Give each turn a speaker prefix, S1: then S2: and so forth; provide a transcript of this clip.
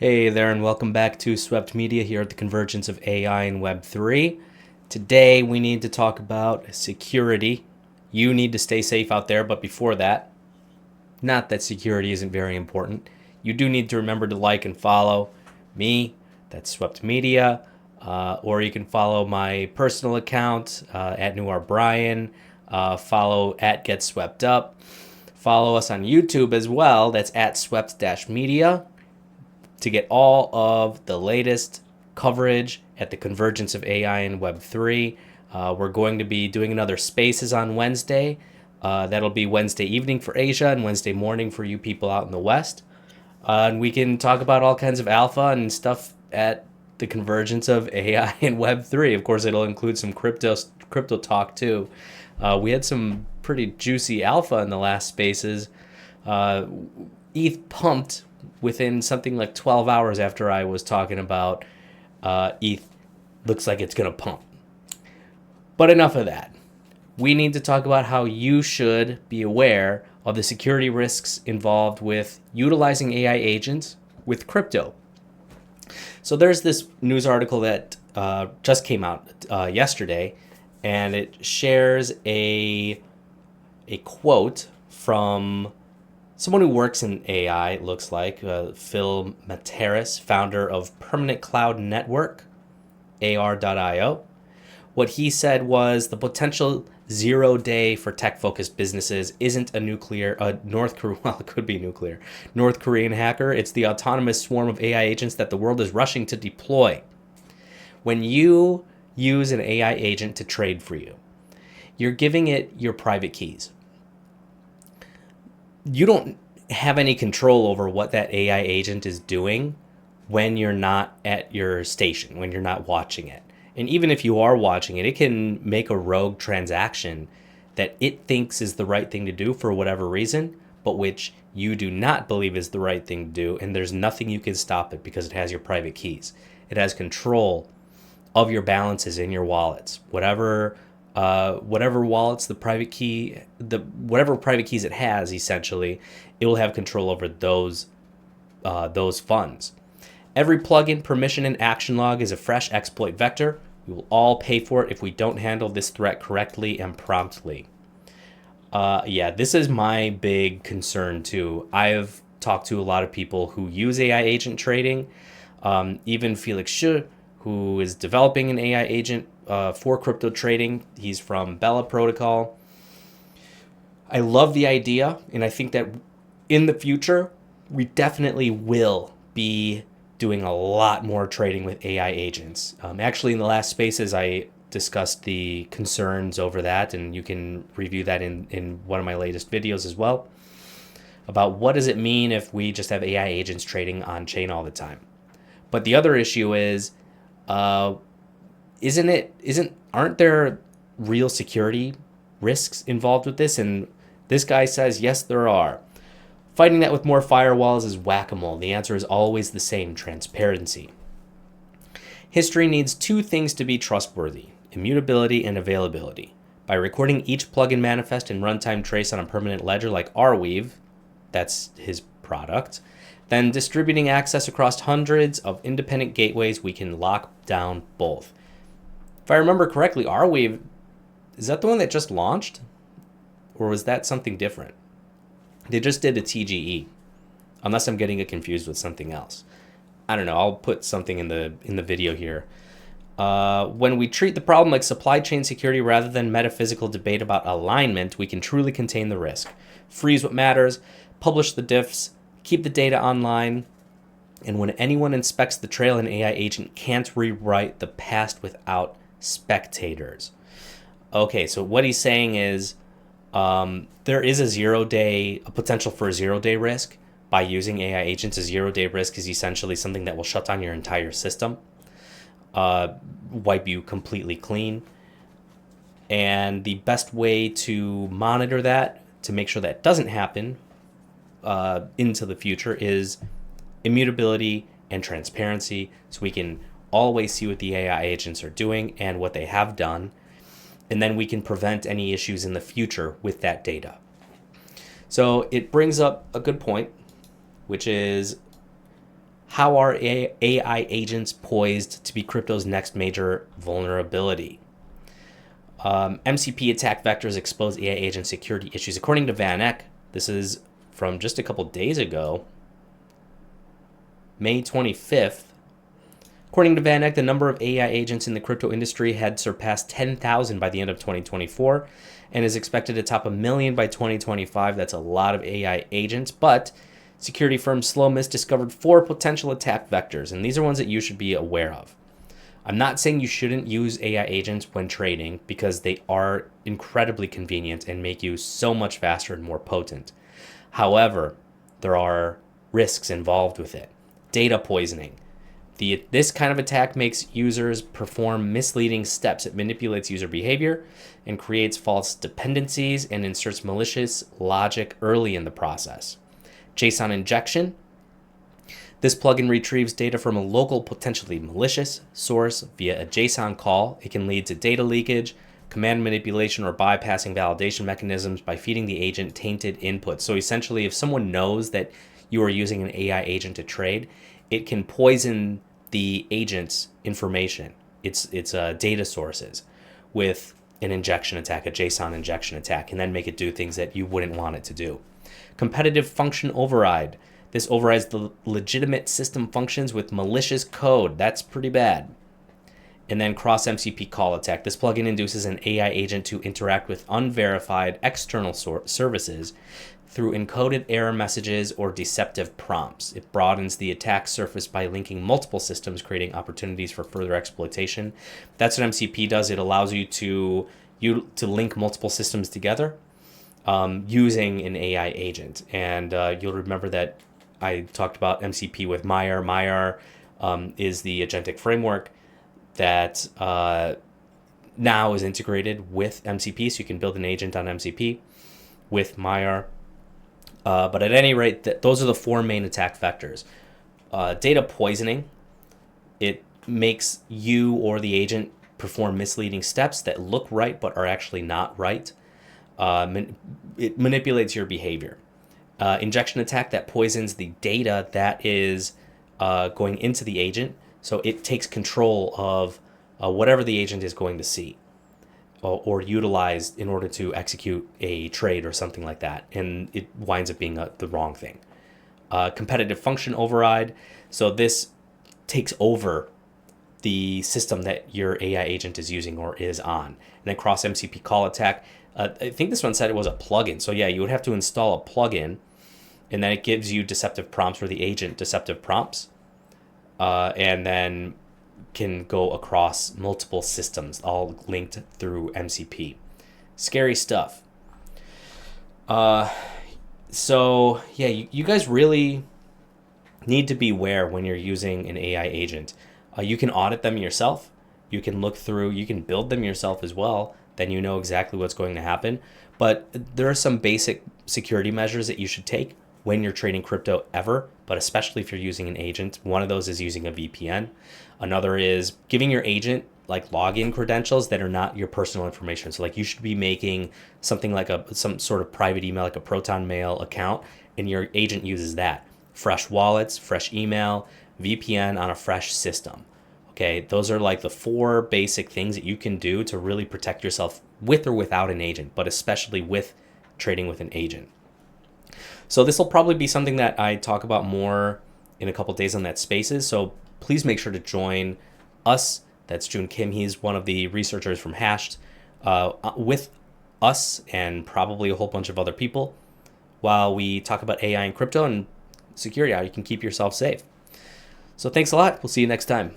S1: Hey there, and welcome back to Swept Media here at the convergence of AI and Web3. Today, we need to talk about security. You need to stay safe out there, but before that, not that security isn't very important. You do need to remember to like and follow me, that's Swept Media, or you can follow my personal account at NewRBrian, follow at Get Swept Up, follow us on YouTube as well, that's at Swept-Media to get all of the latest coverage at the convergence of AI and Web3. We're going to be doing another Spaces on Wednesday. That'll be Wednesday evening for Asia and Wednesday morning for you people out in the West. And we can talk about all kinds of alpha and stuff at the convergence of AI and Web3. Of course, it'll include some crypto talk too. We had some pretty juicy alpha in the last Spaces. ETH pumped within something like 12 hours after I was talking about ETH looks like it's going to pump. But enough of that. We need to talk about how you should be aware of the security risks involved with utilizing AI agents with crypto. So there's this news article that just came out yesterday, and it shares a quote from someone who works in AI, it looks like, Phil Materis, founder of Permanent Cloud Network, AR.io. What he said was the potential 0 day for tech-focused businesses isn't a North Korean hacker. It's the autonomous swarm of AI agents that the world is rushing to deploy. When you use an AI agent to trade for you, you're giving it your private keys. You don't have any control over what that AI agent is doing when you're not at your station, when you're not watching it. And even if you are watching it, it can make a rogue transaction that it thinks is the right thing to do for whatever reason, but which you do not believe is the right thing to do. And there's nothing you can stop it because it has your private keys. It has control of your balances in your wallets. Whatever wallets whatever private keys it has, essentially, it will have control over those funds. Every plugin, permission, and action log is a fresh exploit vector. We will all pay for it if we don't handle this threat correctly and promptly. This is my big concern too. I've talked to a lot of people who use AI agent trading. Even Felix Xu, who is developing an AI agent for crypto trading. He's from Bella Protocol. I love the idea, and I think that in the future, we definitely will be doing a lot more trading with AI agents. Actually, in the last Spaces, I discussed the concerns over that, and you can review that in one of my latest videos as well, about what does it mean if we just have AI agents trading on chain all the time. But the other issue is, aren't there real security risks involved with this? And this guy says, yes, there are. Fighting that with more firewalls is whack-a-mole. The answer is always the same: transparency. History needs two things to be trustworthy: immutability and availability. By recording each plugin manifest and runtime trace on a permanent ledger like Arweave, that's his product, then distributing access across hundreds of independent gateways, we can lock down both. If I remember correctly, Arweave, is that the one that just launched? Or was that something different? They just did a TGE, unless I'm getting it confused with something else. I don't know. I'll put something in the video here. When we treat the problem like supply chain security rather than metaphysical debate about alignment, we can truly contain the risk. Freeze what matters, publish the diffs, keep the data online, and when anyone inspects the trail, an AI agent can't rewrite the past without spectators. Okay, so what he's saying is there is a potential for a 0 day risk by using AI agents. A 0 day risk is essentially something that will shut down your entire system, wipe you completely clean. And the best way to monitor that, to make sure that doesn't happen into the future, is immutability and transparency, so we can always see what the AI agents are doing and what they have done, and then we can prevent any issues in the future with that data. So it brings up a good point, which is How are AI agents poised to be crypto's next major vulnerability? MCP attack vectors expose AI agent security issues. According to Van Eck, this is from just a couple days ago, May 25th. According to Van Eck, the number of AI agents in the crypto industry had surpassed 10,000 by the end of 2024 and is expected to top 1 million by 2025. That's a lot of AI agents, but security firm Slomis discovered 4 potential attack vectors, and these are ones that you should be aware of. I'm not saying you shouldn't use AI agents when trading because they are incredibly convenient and make you so much faster and more potent. However, there are risks involved with it. Data poisoning. This kind of attack makes users perform misleading steps. It manipulates user behavior and creates false dependencies and inserts malicious logic early in the process. JSON injection. This plugin retrieves data from a local, potentially malicious source via a JSON call. It can lead to data leakage, command manipulation, or bypassing validation mechanisms by feeding the agent tainted input. So essentially, if someone knows that you are using an AI agent to trade, it can poison the agent's information, its data sources, with an injection attack, a JSON injection attack, and then make it do things that you wouldn't want it to do. Competitive function override. This overrides the legitimate system functions with malicious code. That's pretty bad. And then cross MCP call attack. This plugin induces an AI agent to interact with unverified external services through encoded error messages or deceptive prompts. It broadens the attack surface by linking multiple systems, creating opportunities for further exploitation. That's what MCP does. It allows you to link multiple systems together using an AI agent. And you'll remember that I talked about MCP with Maiar. Maiar is the agentic framework that now is integrated with MCP, so you can build an agent on MCP with Maiar. But at any rate, those are the 4 main attack vectors. Data poisoning. It makes you or the agent perform misleading steps that look right but are actually not right. It manipulates your behavior. Injection attack, that poisons the data that is going into the agent, so it takes control of whatever the agent is going to see or utilize in order to execute a trade or something like that, and it winds up being the wrong thing. Competitive function override, so this takes over the system that your AI agent is using or is on. And then cross MCP call attack, I think this one said it was a plugin, so yeah, you would have to install a plugin, and then it gives you deceptive prompts for the agent, deceptive prompts, and then can go across multiple systems, all linked through MCP. Scary stuff. So yeah, you guys really need to beware when you're using an AI agent. You can audit them yourself. You can look through, you can build them yourself as well. Then you know exactly what's going to happen. But there are some basic security measures that you should take when you're trading crypto ever, but especially if you're using an agent. One of those is using a VPN. Another is giving your agent like login credentials that are not your personal information. So like you should be making something like some sort of private email, like a Proton Mail account, and your agent uses that. Fresh wallets, fresh email, VPN on a fresh system. Okay, those are like the 4 basic things that you can do to really protect yourself with or without an agent, but especially with trading with an agent. So this will probably be something that I talk about more in a couple days on that Spaces. So please make sure to join us. That's Jun Kim. He's one of the researchers from Hashed, with us and probably a whole bunch of other people while we talk about AI and crypto and security, how you can keep yourself safe. So thanks a lot. We'll see you next time.